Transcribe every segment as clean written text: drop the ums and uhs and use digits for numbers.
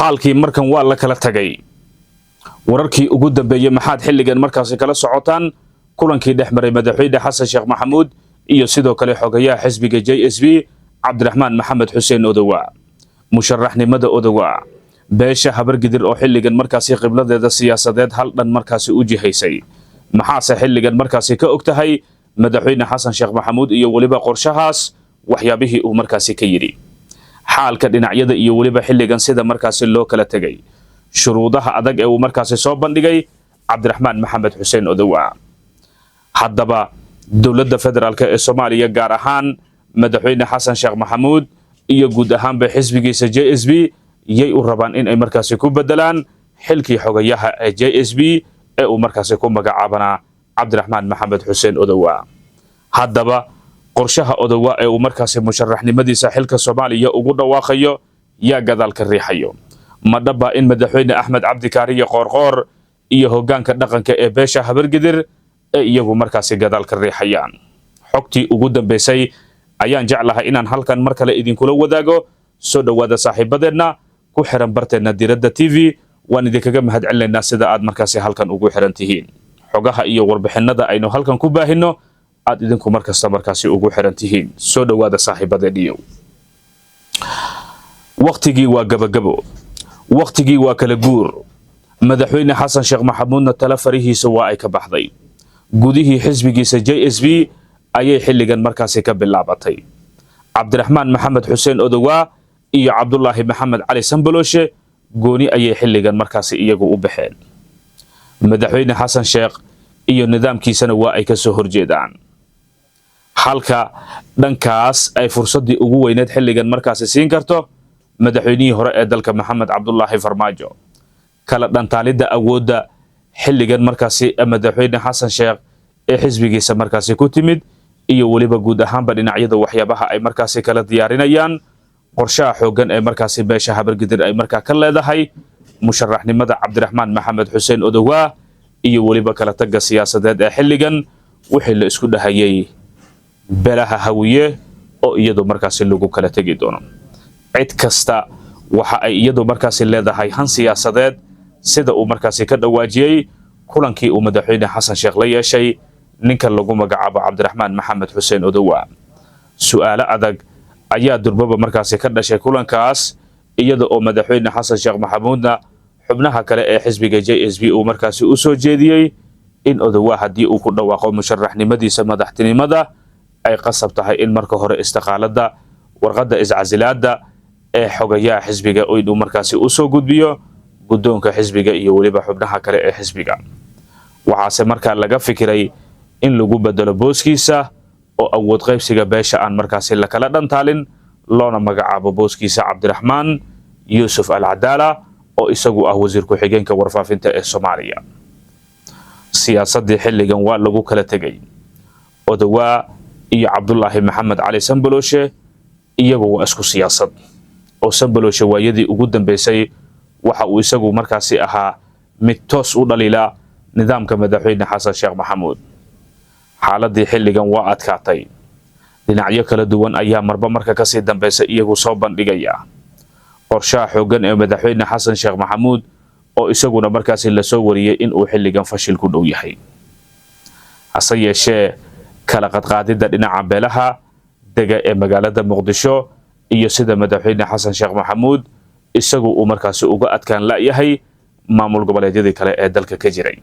xaalkii markan waa la kala tagay wararkii ugu dambeeyay maxaad xilligan markaasi kala socotaan kulankii dhexmaray madaxweyne xasan sheekh maxamuud iyo sidoo kale xogayaha xisbiga JSB Cabdiraxmaan Maxamed Xuseen Odawa musharaxnimada Odawa beesha habargidir oo xilligan markaasi qibladeeda siyaasadeed hal dhan markaasi u jihaysay maxaase xilligan markaasi ka ogtahay madaxweyne xasan sheekh maxamuud iyo waliba qorshahaas waxyaabihii uu markaasi ka yiri xaalka dhinacyada iyo waliba xilligan sida markaasi loo kala tagay shuruudaha adag ee uu markaasi soo bandhigay Cabdiraxmaan Maxamed Xuseen Odawa haddaba dawladda federaalka ee Soomaaliya gaar ahaan madaxweyne xasan sheekh maxamuud iyo guud ahaanba xisbigiisa JSB yay u rabaan in ay markaasi ku bedelaan xilkii xogayaha ee JSB ee uu markaasi ku magacaabana Cabdiraxmaan Maxamed Xuseen Odawa haddaba qorshaha Odawa ee uu markaasi musharaxnimadiisa xilka Soomaaliya ugu dhawaaqayo yaa gadaal ka riixayo madaba in madaxweyne Axmed Cabdi Kaariye Qoorqoor iyo hoggaanka dhaqanka ee beesha habargidir ee iyagu markaasi gadaal ka riixayaan xogtii ugu dambeysay ayaan jeclahay inaan halkan mar kale idinkula wadaago soo dhawaada saaxiibadeena ku xiran barteena Diradda TV waan idinkaga mahadcelinaynaa sida aad markaasi halkan ugu xiran tihiin xogaha iyo warbixinada aynu halkan ku baahino aad idinku markasta markaasi ugu xiran tihiin soo dhawaada saaxiibadeena waqtigii waa gabagabo waqtigii waa kala guur madaxweyne xasan sheekh maxamuudna tala farihiisa waa ay ka baxday gudihii xisbigiisa JSB ayay xilligan markaasi ka bilaabatay Cabdiraxmaan Maxamed Xuseen Odawa iyo Cabdullaahi Maxamed Cali Sanbalooshe gooni ayay xilligan markaasi iyagu u baxeen madaxweyne xasan sheekh iyo nidaamkiisana waa ay ka soo horjeedaan halka dhankaas ay fursadii ugu weyneed xilligan markaasi siin karto madaxweynihii hore ee dalka Maxamed Cabdullaahi Farmaajo kala dhantaalida awoodda xilligan markaasi madaxweyne xasan sheekh ee xisbigiisa markaasi ku timid iyo waliba guud ahaanba dhinacyada waxyaabaha ay markaasi kala diyaarinayaan qorshaha xoogan ee markaasi beesha habargidir ay markaa ka leedahay musharaxnimada Cabdiraxmaan Maxamed Xuseen Odawa iyo waliba kala tagga siyaasadeed ee xilligan wixii la isku dhahayay beelaha hawiye oo iyadu markaasi lagu kala tagi doono cid kasta waxa ay iyadu markaasi leedahay han siyaasadeed sida uu markaasi ka dhawaajiyay kulankii uu madaxweyne xasan sheekh la yeeshay ninka lagu magacaabo Cabdiraxmaan Maxamed Xuseen Odawa su'aalo adag ayaa durbaba markaasi ka dhashay kulankaas iyada oo madaxweyne xasan sheekh maxamuudna xubnaha kale ee xisbiga JSB uu markaasi u soo jeediyay in Odawa hadii uu ku dhawaaqo musharaxnimadiisa madaxtinimada ay qasab tahay in marka hore istiqaalada warqadda iscasilaada ee xogayaha xisbiga oo uu markaasi u soo gudbiyo guddoonka xisbiga iyo waliba xubnaha kale ee xisbiga waxaase markaa laga fikiray in lagu bedelo booskiisa oo awood qaybsiga beesha aan markaasi la kala dhantaalin loona magacaabo booskiisa Cabdiraxmaan Yuusuf Al-Cadaala oo isagu ah wasiir ku xigeenka warfaafinta ee Soomaaliya siyaasadii xilligan waa lagu kala tagay Odawa iyo Cabdullaahi Maxamed Cali Sanbalooshe iyagu waa isku siyaasad oo Sanbalooshe waayadii ugu dambeysay waxa uu isagu markaasi ahaa mid toos u dhaliila nidaamka madaxweyne xasan sheekh maxamuud xaaladii xilligan waa adkaatay dhinacyo kala duwan ayaa marba marka ka sii dambeysay iyagu soo bandhigaya qorshaha xoogan ee madaxweyne xasan sheekh maxamuud oo isaguna markaasi la soo wariyay in uu xilligan fashil ku dhow yahay hase yeeshee kala qadqaadida dhinaca beelaha dega ee magaalada Muqdisho iyo sida madaxweyne xasan sheekh maxamuud isagu uu markaasi uga adkaan la yahay maamul goboleedyadii kale ee dalka ka jiray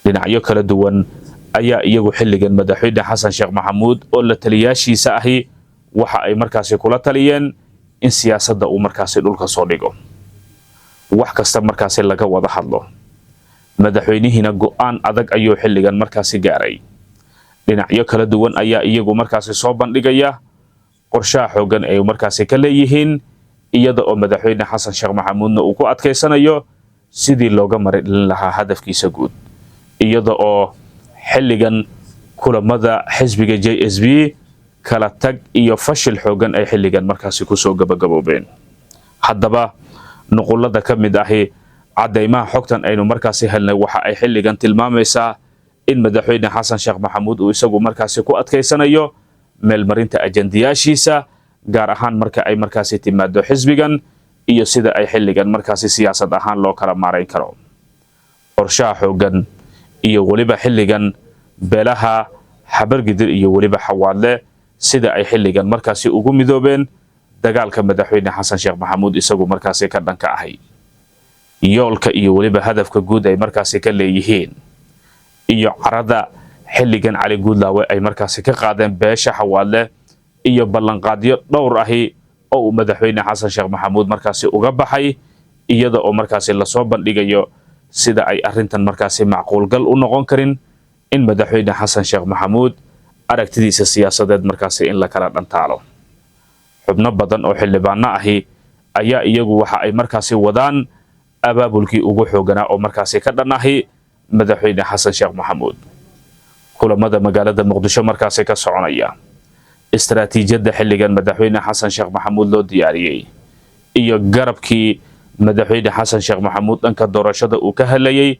dhinacyo kala duwan ayaa iyagu xilligan madaxweyne xasan sheekh maxamuud oo la taliyaashiisa ahi waxa ay markaasi kula taliyeen in siyaasadda uu markaasi dhulka soo dhigo wax kasta markaasi laga wada hadlo madaxweynihina go'aan adag ayuu xilligan markaasi gaaray dhinacyo kala duwan ayaa iyagu markaasi soo bandhigaya qorshaha xoogan ay markaasi ka leeyihiin iyada oo madaxweyne xasan sheekh maxamuudna uu ku adkeysanayo sidii looga marin lahaa hadafkiisa guud iyada oo xilligan kulamada xisbiga JSB kala tag iyo fashil xoogan ay xilligan markaasi ku soo gabagaboobeen haddaba nuqulada ka mid ahi cadeymaha xogtan aynu markaasi helnay waxa ay xilligan tilmaamaysaa in madaxweyne xasan sheekh maxamuud uu isagu markaasi ku adkeysanayo meel marinta ajandiyaashiisa gaar ahaan marka ay markaasi timaado xisbigan iyo sida ay xilligan markaasi siyaasad ahaan loo kala maarayn karo. qorshaha xoogan iyo waliba xilligan beelaha Habargidir iyo waliba Xawaadle sida ay xilligan markaasi ugu midoobeen dagaalka madaxweyne Xasan Sheekh Maxamuud isagu markaasi ka dhanka ahay. yoolka iyo waliba hadafka guud ay markaasi ka leeyihiin iyo carada xilligan Cali Guudlaawe ay markaasi ka qaadeen beesha Xawaadle iyo ballanqaadyo dhowr ahi oo madaxweyne Xasan Sheekh Maxamuud markaasi uga baxay iyada oo markaasi la soo bandhigayo sida ay arrintan markaasi macquul gal u noqon karin in madaxweyne Xasan Sheekh Maxamuud aragtidiisa siyaasadeed markaasi in la kala dhantaalo. xubno badan oo xildhibaano ahi ayaa iyagu waxa ay markaasi wadaan abaabulkii ugu xooganaa oo markaasi ka dhanahay madaxweyne Xasan Sheekh Maxamuud. kulamada magaalada Muqdisho markaasi ka soconaya istaraatiijiyadda xilligan madaxweyne Xasan Sheekh Maxamuud loo diyaariyay iyo garabkii madaxweyne Xasan Sheekh Maxamuud dhanka doorashada uu ka helayay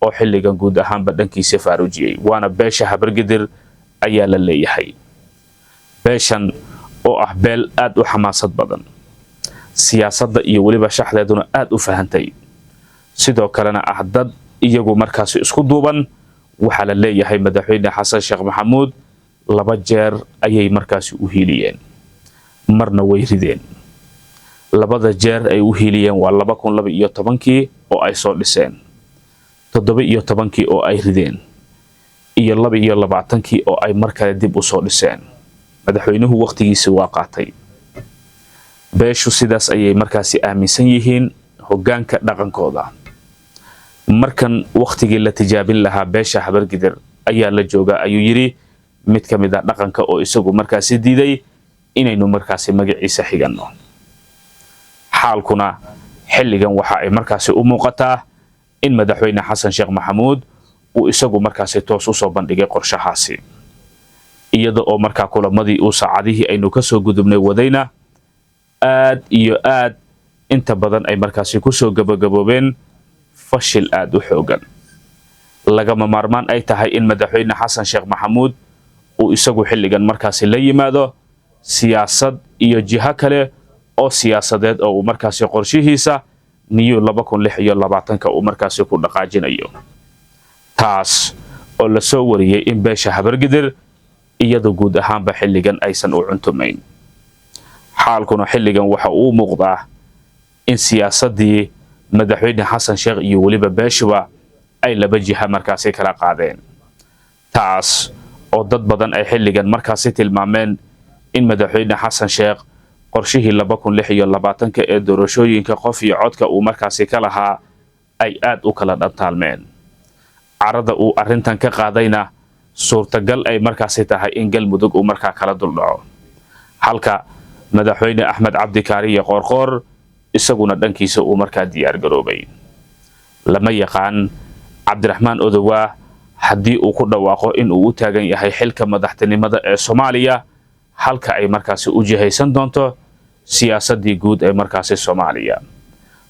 oo xilligan guud ahaanba dhankiisa faarujiyay waana beesha Habargidir ayaa la leeyahay. beeshan oo ah beel aad u xamaasad badan siyaasadda iyo waliba shaxdeeduna aad u fahantay sidoo kalena ah dad iyagu markaasi isku duuban waxa la leeyahay madaxweyne Xasan Sheekh Maxamuud 2 jeer ayay markaasi u hiiliyeen marna way rideen. 2 jeer ay u hiiliyeen waa 2012 oo ay soo dhiseen 17 oo ay rideen iyo 22 oo ay mar kale dib u soo dhiseen. madaxweynuhu waqtigiisa waa qaatay. beeshu sidaas ayay markaasi aaminsan yihiin hoggaanka dhaqankooda. markan waqtigii la tijaabin lahaa beesha Habargidir ayaa la jooga ayuu yiri mid ka mid ah dhaqanka oo isagu markaasi diiday inaynu markaasi magaciisa xigano. xaalkuna xilligan waxa ay markaasi u muuqataa in madaxweyne Xasan Sheekh Maxamuud uu isagu markaasi toos u soo bandhigay qorshahaasi iyada oo markaa kulamadii uu saacadihii aynu ka soo gudubnay wadayna aad iyo aad inta badan ay markaasi ku soo gabagaboobeen fashil aad u xoogan. lagama maarmaan ay tahay in madaxweyne Xasan Sheekh Maxamuud uu isagu xilligan markaasi la yimaado siyaasad iyo jiha kale oo siyaasadeed oo uu markaasi qorshihiisa niyo 2026 uu markaasi ku dhaqaajinayo. taas oo la soo wariyay in beesha Habargidir iyadu guud ahaanba xilligan aysan u cuntumayn. xaalkuna xilligan waxa uu muuqdaa in siyaasadii madaxweyne Xasan Sheekh iyo waliba beeshuba ay 2 jiha markaasi kala qaadeen. taas oo dad badan ay xilligan markaasi tilmaameen in madaxweyne Xasan Sheekh qorshihii 2026 ee doorashooyinka qof iyo codka uu markaasi ka lahaa ay aad u kala dhantaalmeen. carada uu arrintan ka qaadayna suurtagal ay markaasi tahay in galmudug uu markaa kala duldhaco halka madaxweyne Axmed Cabdi Kaariye Qoorqoor isaguna dhankiisa uu markaa diyaar garoobay. lama yaqaan Cabdiraxmaan Odowaa haddii uu ku dhawaaqo in uu u taagan yahay xilka madaxtinimada ee Soomaaliya halka ay markaasi u jihaysan doonto siyaasadii guud ee markaasi Soomaaliya.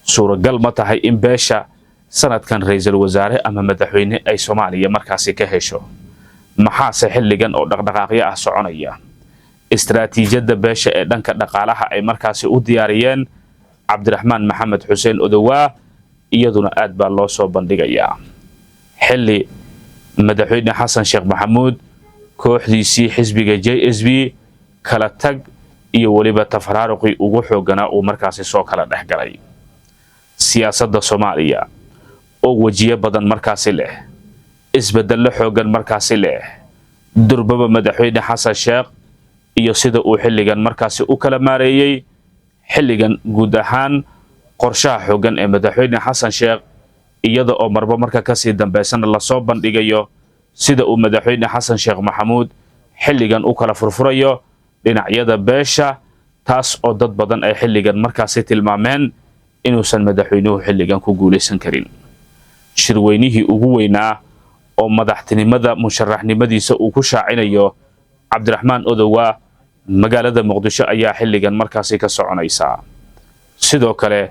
suuragal ma tahay in beesha sanadkan ra'iisul wasaare ama madaxweyne ay Soomaaliya markaasi ka hesho maxaase xilligan oo dhaqdhaqaaqyo ah soconaya. istaraatiijiyadda beesha ee dhanka dhaqaalaha ay markaasi u diyaariyeen Cabdiraxmaan Maxamed Xuseen Odowaa iyaduna aad baa loo soo bandhigayaa xilli madaxweyne Xasan Sheekh Maxamuud kooxdiisii xisbiga JSB kala tag iyo waliba tafaraaruqi ugu xooganaa uu markaasi soo kala dhexgalay. siyaasadda Soomaaliya oo wajiyo badan markaasi leh isbedel xoogan markaasi leh durbaba madaxweyne Xasan Sheekh iyo sida uu xilligan markaasi u kala maareeyay xilligan guud ahaan qorshaha xoogan ee madaxweyne Xasan Sheekh iyada oo marba marka ka sii dambeysana la soo bandhigayo sida uu madaxweyne Xasan Sheekh Maxamuud xilligan u kala furfurayo dhinacyada beesha taas oo dad badan ay xilligan markaasi tilmaameen inuusan madaxweynuhu xilligan ku guuleysan karin. shirweynihii ugu weynaa oo madaxtinimada musharaxnimadiisa uu ku shaacinayo Cabdiraxmaan Odowaa magaalada Muqdisho ayaa xilligan markaasi ka soconaysa. sidoo kale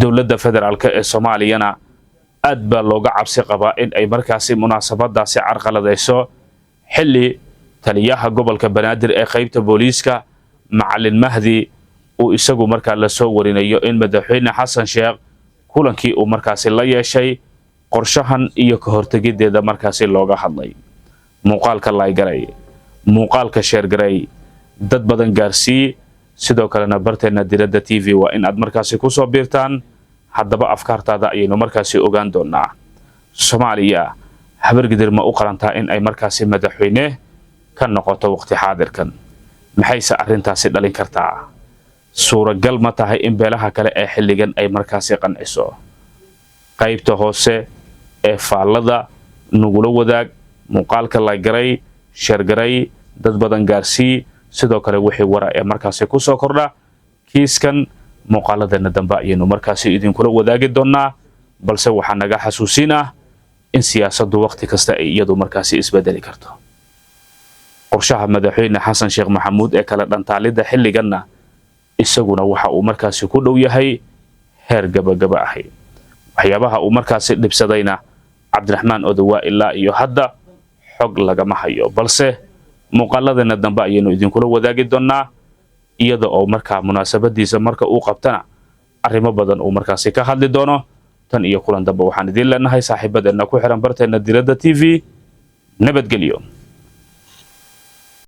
dawladda federaalka ee Soomaaliyana aad baa looga cabsi qabaa in ay markaasi munaasabadaasi carqaladeyso xilli taliyaha gobolka Banaadir ee qaybta booliiska Macalin Mahdi uu isagu markaa la soo warinayo in madaxweyne xasan sheekh kulankii uu markaasi la yeeshay qorshahan iyo ka hortagideeda markaasi looga hadlay. muuqaalka laygaray, muuqaalka sheergaray, dad badan gaarsii, sidoo kalena barteena Diradda TV waa in aad markaasi ku soo biirtaan. haddaba afkaartaada ayaynu markaasi ogaan doonaa. Soomaaliya habargidir ma u qalantaa in ay markaasi madaxweyne ka noqoto waqti xaadirkan? maxayse arrintaasi dhalin kartaa? suuragal ma tahay in beelaha kale ee xilligan ay markaasi qanciso? qaybta hoose ee faallada nugula wadaag, muuqaalka laygaray, sheergaray, dad badan gaarsii, sidoo kale wixii wara ee markaasi ku soo kordha kiiskan muuqaaladana dambe ayaynu markaasi idinkula wadaagi doonaa. balse waxaa naga xasuusin ah in siyaasaddu waqti kasta ay iyadu markaasi isbedeli karto. qorshaha madaxweyne xasan sheekh maxamuud ee kala dhantaalida xilliganna isaguna waxa uu markaasi ku dhow yahay heer gabagaba ahi. waxyaabaha uu markaasi dhibsadayna cabdiraxmaan odowaa ilaa iyo hadda xog lagama hayo, balse muuqaaladana dambe ayaynu idinkula wadaagi doonaa iyada oo markaa munaasabadiisa marka uu qabtana arrimo badan uu markaasi ka hadli doono. tan iyo kulan dambe waxaan idin leenahay saaxiibadeena ku xiran barteena Diradda TV. nabadgelyo.